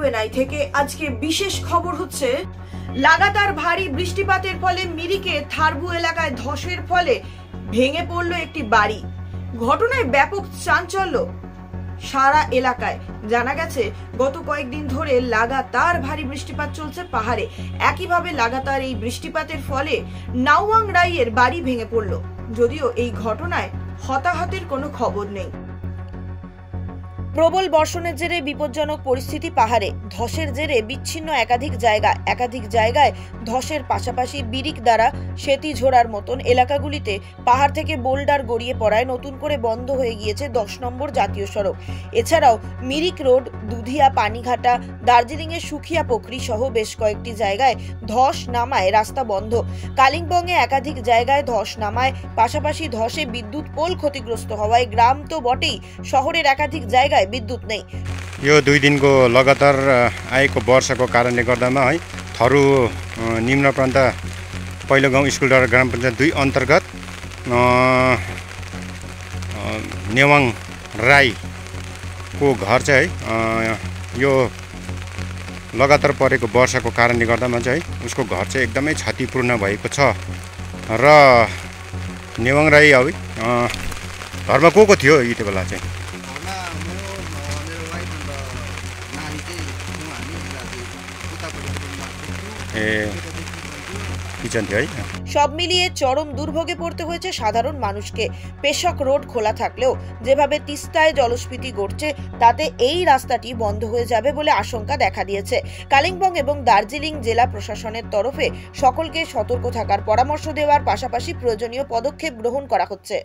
Open I থেকে আজকে বিশেষ খবর হচ্ছে লাগাতার ভারী বৃষ্টিপাতের ফলে মিরিকে থারবু এলাকায় ধসের ফলে ভেঙে পড়ল একটি বাড়ি। ঘটনায় ব্যাপক চাঞ্চল্য সারা এলাকায়। জানা গেছে গত কয়েকদিন ধরে লাগাতার ভারী বৃষ্টিপাত চলছে পাহাড়ে। একইভাবে লাগাতার এই বৃষ্টিপাতের ফলে নাওয়াং রাইয়ের বাড়ি ভেঙে পড়ল। যদিও এই ঘটনায় হতাহতের কোনো খবর নেই। প্রবল বর্ষণের জেরে বিপজ্জনক পরিস্থিতি পাহাড়ে। ধসের জেরে বিচ্ছিন্ন একাধিক জায়গায় ধসের পাশাপাশি বিরিক দ্বারা সেতি ঝোড়ার মতন এলাকাগুলিতে পাহাড় থেকে বোল্ডার গড়িয়ে পড়ায় নতুন করে বন্ধ হয়ে গিয়েছে 10 নম্বর জাতীয় সড়ক। এছাড়াও মিরিক রোড, দুধিয়া, পানিঘাটা, দার্জিলিংয়ের সুখিয়া পোখরি সহ বেশ কয়েকটি জায়গায় ধস নামায় রাস্তা বন্ধ। কালিম্পংয়ে একাধিক জায়গায় ধস নামায়, পাশাপাশি ধসে বিদ্যুৎ পোল ক্ষতিগ্রস্ত हवाई ग्राम तो बटेई शहरेर एकाधिक जग्गाय विद्युत नै। यो 2 दिनको लगातार आएको वर्षाको कारणले गर्दामा है थरु निम्न प्रान्त पहिलो गाउँ स्कुलडाँडा ग्राम पञ्चायत 2 अन्तर्गत नेवाङ राईको घर चाहिँ यो लगातार परेको वर्षाको कारणले गर्दामा चाहिँ उसको घर चाहिँ एकदमै क्षतिपूर्ण भएको छ र नेवाङ राई अब घरमा को थियो यति बेला चाहिँ? সব মিলিয়ে চরম দুর্ভোগে পড়তে হয়েছে সাধারণ মানুষকে। পেশক রোড খোলা থাকলেও যেভাবে তিস্তায় জলস্ফীতি ঘটছে তাতে এই রাস্তাটি বন্ধ হয়ে যাবে বলে আশঙ্কা দেখা দিয়েছে। কালিম্পং এবং দার্জিলিং জেলা প্রশাসনের তরফে সকলকে সতর্ক থাকার পরামর্শ দেওয়ার পাশাপাশি প্রয়োজনীয় পদক্ষেপ গ্রহণ করা হচ্ছে।